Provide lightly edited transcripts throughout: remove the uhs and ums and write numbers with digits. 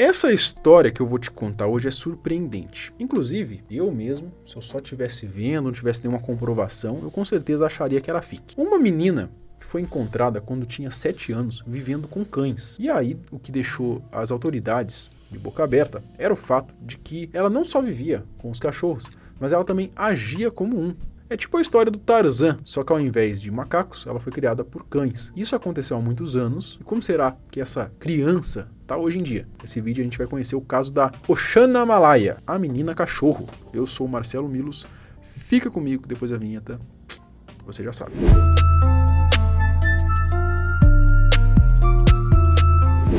Essa história que eu vou te contar hoje é surpreendente. Inclusive, eu mesmo, se eu só estivesse vendo, não tivesse nenhuma comprovação, eu com certeza acharia que era fic. Uma menina que foi encontrada quando tinha 7 anos, vivendo com cães. E aí, o que deixou as autoridades de boca aberta era o fato de que ela não só vivia com os cachorros, mas ela também agia como um. É tipo a história do Tarzan, só que ao invés de macacos, ela foi criada por cães. Isso aconteceu há muitos anos, e como será que essa criança tá hoje em dia? Nesse vídeo a gente vai conhecer o caso da Oshana Malaya, a menina cachorro. Eu sou o Marcelo Milos, fica comigo que depois da vinheta você já sabe.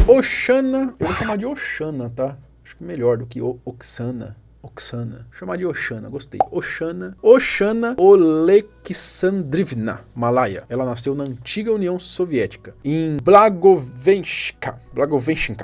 Oshana, eu vou chamar de Oshana, tá? Acho que melhor do que Oksana. Oksana. Chamar de Oshana, gostei. Oshana Oleksandrivna Malaya. Ela nasceu na antiga União Soviética, em Blagovenska,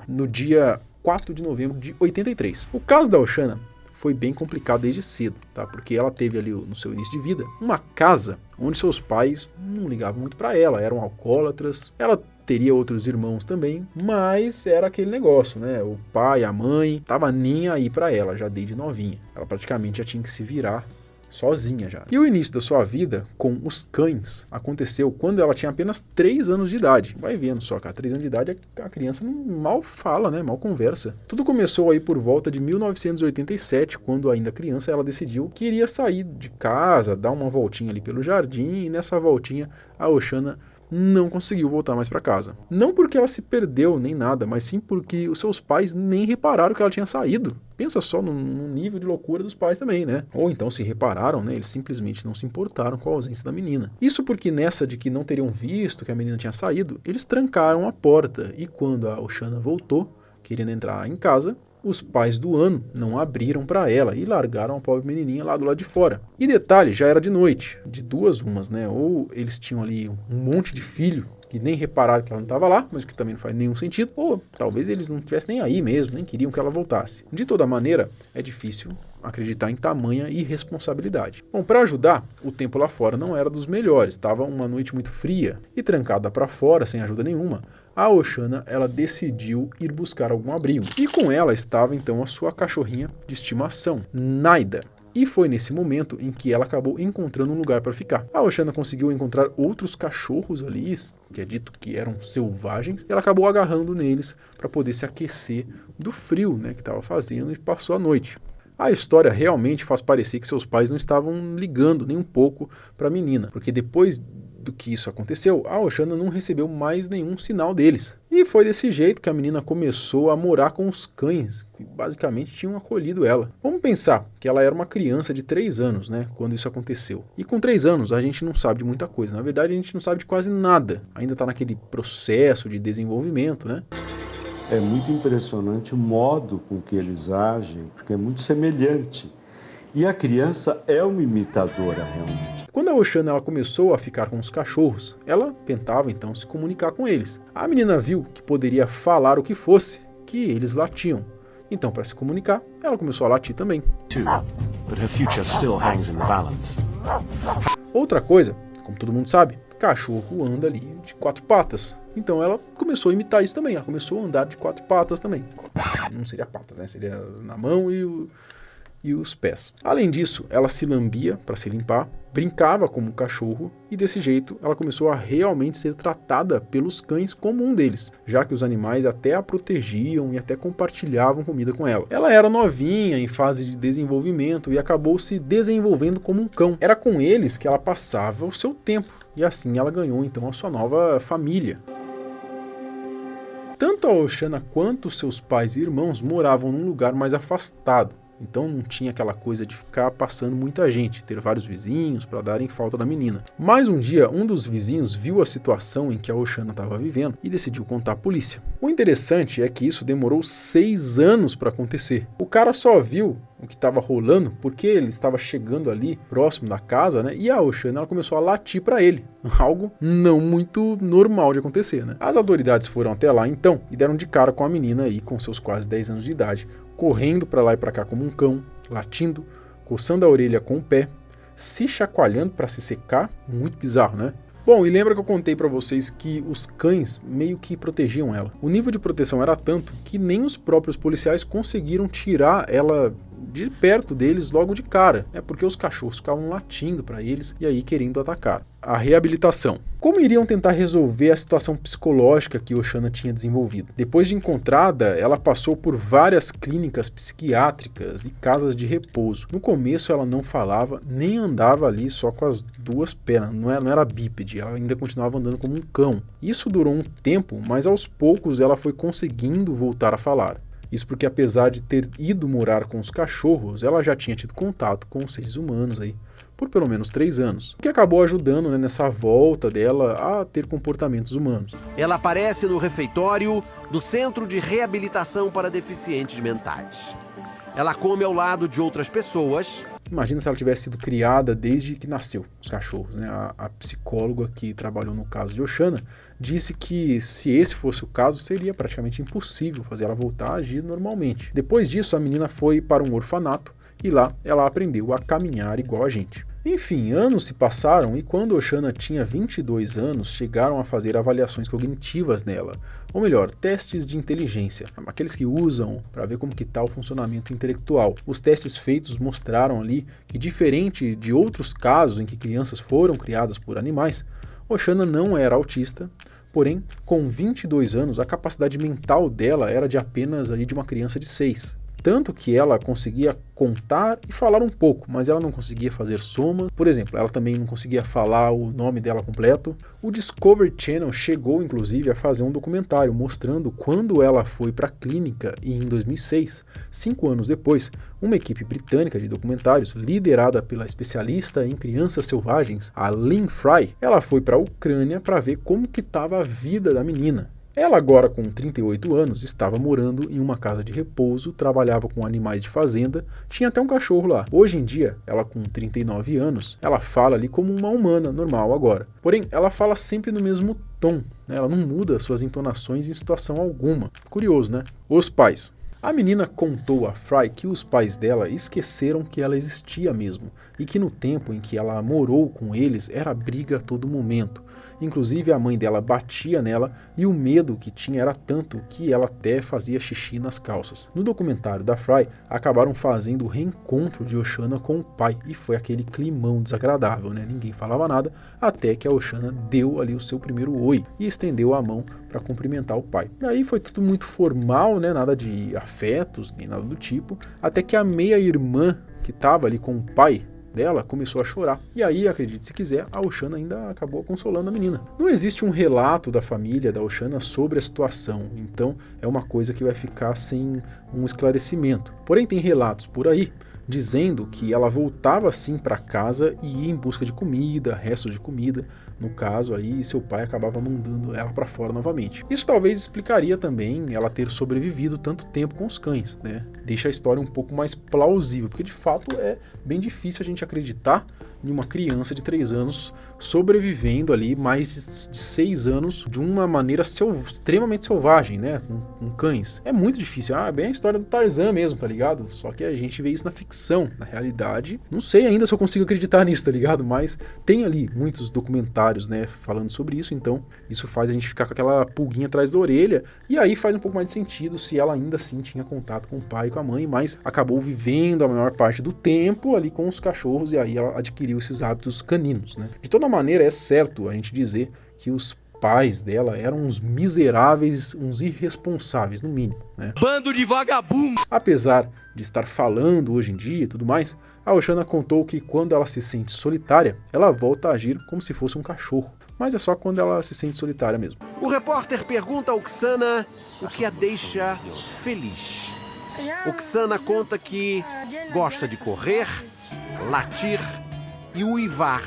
no dia 4 de novembro de 83. O caso da Oshana foi bem complicado desde cedo, tá? Porque ela teve ali no seu início de vida uma casa onde seus pais não ligavam muito para ela, eram alcoólatras. Ela teria outros irmãos também, mas era aquele negócio, né? O pai, a mãe, tava nem aí pra ela, já desde novinha. Ela praticamente já tinha que se virar sozinha já. E o início da sua vida com os cães aconteceu quando ela tinha apenas 3 anos de idade. Vai vendo só, cara, 3 anos de idade a criança mal fala, né? Mal conversa. Tudo começou aí por volta de 1987, quando ainda criança ela decidiu que iria sair de casa, dar uma voltinha ali pelo jardim, e nessa voltinha a Oshana não conseguiu voltar mais para casa. Não porque ela se perdeu nem nada, mas sim porque os seus pais nem repararam que ela tinha saído. Pensa só no nível de loucura dos pais também, né? Ou então se repararam, né? Eles simplesmente não se importaram com a ausência da menina. Isso porque nessa de que não teriam visto que a menina tinha saído, eles trancaram a porta. E quando a Oshana voltou, querendo entrar em casa, os pais do ano não abriram para ela e largaram a pobre menininha lá do lado de fora. E detalhe, já era de noite, de duas umas, né? Ou eles tinham ali um monte de filho que nem repararam que ela não estava lá, mas o que também não faz nenhum sentido, ou talvez eles não estivessem nem aí mesmo, nem queriam que ela voltasse. De toda maneira, é difícil acreditar em tamanha irresponsabilidade. Bom, para ajudar, o tempo lá fora não era dos melhores, estava uma noite muito fria e trancada para fora, sem ajuda nenhuma. A Oshana, ela decidiu ir buscar algum abrigo. E com ela estava então a sua cachorrinha de estimação, Naida. E foi nesse momento em que ela acabou encontrando um lugar para ficar. A Oshana conseguiu encontrar outros cachorros ali, que é dito que eram selvagens, e ela acabou agarrando neles para poder se aquecer do frio, né, que estava fazendo, e passou a noite. A história realmente faz parecer que seus pais não estavam ligando nem um pouco para a menina, porque depois do que isso aconteceu, a Oshana não recebeu mais nenhum sinal deles. E foi desse jeito que a menina começou a morar com os cães, que basicamente tinham acolhido ela. Vamos pensar que ela era uma criança de 3 anos, né, quando isso aconteceu. E com 3 anos a gente não sabe de muita coisa. Na verdade, a gente não sabe de quase nada. Ainda está naquele processo de desenvolvimento, né? É muito impressionante o modo com que eles agem, porque é muito semelhante. E a criança é uma imitadora, realmente. Quando a Oshana ela começou a ficar com os cachorros, ela tentava então se comunicar com eles. A menina viu que poderia falar o que fosse, que eles latiam. Então, para se comunicar, ela começou a latir também. Outra coisa, como todo mundo sabe, cachorro anda ali de 4 patas. Então ela começou a imitar isso também. Ela começou a andar de 4 patas também. Não seria patas, né? Seria na mão e os pés. Além disso, ela se lambia para se limpar, brincava como um cachorro e desse jeito ela começou a realmente ser tratada pelos cães como um deles, já que os animais até a protegiam e até compartilhavam comida com ela. Ela era novinha, em fase de desenvolvimento e acabou se desenvolvendo como um cão. Era com eles que ela passava o seu tempo e assim ela ganhou então a sua nova família. Tanto a Oshana quanto seus pais e irmãos moravam num lugar mais afastado. Então não tinha aquela coisa de ficar passando muita gente, ter vários vizinhos para darem falta da menina. Mas um dia, um dos vizinhos viu a situação em que a Oshana estava vivendo e decidiu contar à polícia. O interessante é que isso demorou 6 anos para acontecer. O cara só viu o que estava rolando porque ele estava chegando ali próximo da casa, né? E a Oshana ela começou a latir para ele, algo não muito normal de acontecer, né? As autoridades foram até lá então e deram de cara com a menina aí com seus quase 10 anos de idade, correndo para lá e para cá como um cão, latindo, coçando a orelha com o pé, se chacoalhando para se secar, muito bizarro, né? Bom, e lembra que eu contei pra vocês que os cães meio que protegiam ela. O nível de proteção era tanto que nem os próprios policiais conseguiram tirar ela de perto deles logo de cara. É porque os cachorros ficavam latindo para eles e aí querendo atacar. A reabilitação. Como iriam tentar resolver a situação psicológica que Oshana tinha desenvolvido? Depois de encontrada, ela passou por várias clínicas psiquiátricas e casas de repouso. No começo ela não falava, nem andava ali só com as duas pernas, não era bípede, ela ainda continuava andando como um cão. Isso durou um tempo, mas aos poucos ela foi conseguindo voltar a falar. Isso porque apesar de ter ido morar com os cachorros, ela já tinha tido contato com os seres humanos aí por pelo menos 3 anos, o que acabou ajudando, né, nessa volta dela a ter comportamentos humanos. Ela aparece no refeitório do Centro de Reabilitação para Deficientes Mentais. Ela come ao lado de outras pessoas. Imagina se ela tivesse sido criada desde que nasceu, os cachorros, né? A psicóloga que trabalhou no caso de Oshana disse que se esse fosse o caso, seria praticamente impossível fazer ela voltar a agir normalmente. Depois disso, a menina foi para um orfanato e lá ela aprendeu a caminhar igual a gente. Enfim, anos se passaram e quando Oshana tinha 22 anos, chegaram a fazer avaliações cognitivas nela, ou melhor, testes de inteligência, aqueles que usam para ver como que está o funcionamento intelectual. Os testes feitos mostraram ali que, diferente de outros casos em que crianças foram criadas por animais, Oshana não era autista, porém, com 22 anos, a capacidade mental dela era de apenas ali de uma criança de 6. Tanto que ela conseguia contar e falar um pouco, mas ela não conseguia fazer soma. Por exemplo, ela também não conseguia falar o nome dela completo. O Discovery Channel chegou, inclusive, a fazer um documentário mostrando quando ela foi para a clínica e em 2006, 5 anos depois, uma equipe britânica de documentários, liderada pela especialista em crianças selvagens, a Lynn Fry, ela foi para a Ucrânia para ver como que estava a vida da menina. Ela agora com 38 anos estava morando em uma casa de repouso, trabalhava com animais de fazenda, tinha até um cachorro lá. Hoje em dia, ela com 39 anos, ela fala ali como uma humana normal agora. Porém, ela fala sempre no mesmo tom, né? Ela não muda suas entonações em situação alguma. Curioso, né? Os pais. A menina contou a Fry que os pais dela esqueceram que ela existia mesmo e que no tempo em que ela morou com eles era briga a todo momento. Inclusive a mãe dela batia nela e o medo que tinha era tanto que ela até fazia xixi nas calças. No documentário da Fry, acabaram fazendo o reencontro de Oshana com o pai e foi aquele climão desagradável, né? Ninguém falava nada até que a Oshana deu ali o seu primeiro oi e estendeu a mão para cumprimentar o pai. E aí foi tudo muito formal, né? Nada de afetos, nem nada do tipo, até que a meia-irmã que estava ali com o pai dela começou a chorar. E aí, acredite se quiser, a Oshana ainda acabou consolando a menina. Não existe um relato da família da Oshana sobre a situação, então é uma coisa que vai ficar sem um esclarecimento. Porém, tem relatos por aí dizendo que ela voltava sim para casa e ia em busca de comida, restos de comida, no caso aí seu pai acabava mandando ela para fora novamente. Isso talvez explicaria também ela ter sobrevivido tanto tempo com os cães, né? Deixa a história um pouco mais plausível, porque de fato é bem difícil a gente acreditar em uma criança de 3 anos sobrevivendo ali mais de 6 anos de uma maneira extremamente selvagem, né? Com cães. É muito difícil. É bem a história do Tarzan mesmo, tá ligado? Só que a gente vê isso na ficção. Na realidade, não sei ainda se eu consigo acreditar nisso, tá ligado? Mas tem ali muitos documentários, né, falando sobre isso, então isso faz a gente ficar com aquela pulguinha atrás da orelha, e aí faz um pouco mais de sentido se ela ainda assim tinha contato com o pai e com a mãe, mas acabou vivendo a maior parte do tempo ali com os cachorros, e aí ela adquiriu esses hábitos caninos, né? De toda maneira, é certo a gente dizer que os pais dela eram uns miseráveis, uns irresponsáveis, no mínimo, né? Bando de vagabundo! Apesar de estar falando hoje em dia e tudo mais, a Oshana contou que quando ela se sente solitária, ela volta a agir como se fosse um cachorro. Mas é só quando ela se sente solitária mesmo. O repórter pergunta a Oksana o que a deixa feliz. Oksana conta que gosta de correr, latir e uivar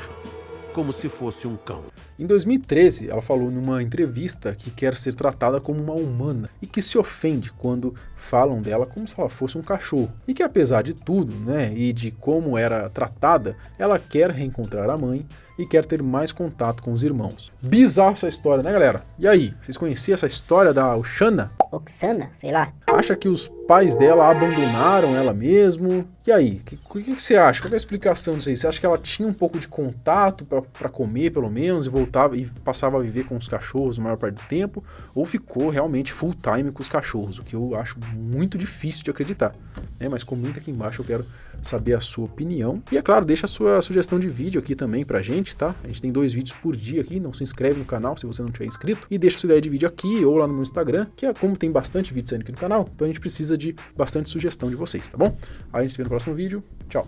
como se fosse um cão. Em 2013, ela falou numa entrevista que quer ser tratada como uma humana e que se ofende quando falam dela como se ela fosse um cachorro. E que apesar de tudo, né, e de como era tratada, ela quer reencontrar a mãe e quer ter mais contato com os irmãos. Bizarro essa história, né, galera? E aí, vocês conheciam essa história da Oshana? Oksana, sei lá. Acha que os pais dela abandonaram ela mesmo. E aí, o que você acha? Qual é a explicação disso aí? Você acha que ela tinha um pouco de contato para comer, pelo menos, e voltava e passava a viver com os cachorros a maior parte do tempo? Ou ficou realmente full time com os cachorros? O que eu acho muito difícil de acreditar, né? Mas comenta aqui embaixo, eu quero saber a sua opinião. E é claro, deixa a sua sugestão de vídeo aqui também pra gente, tá? A gente tem 2 vídeos por dia aqui, não se inscreve no canal se você não tiver inscrito. E deixa sua ideia de vídeo aqui ou lá no meu Instagram, que é como tem bastante vídeo saindo aqui no canal, então a gente precisa de bastante sugestão de vocês, tá bom? Aí a gente se vê no próximo vídeo. Tchau!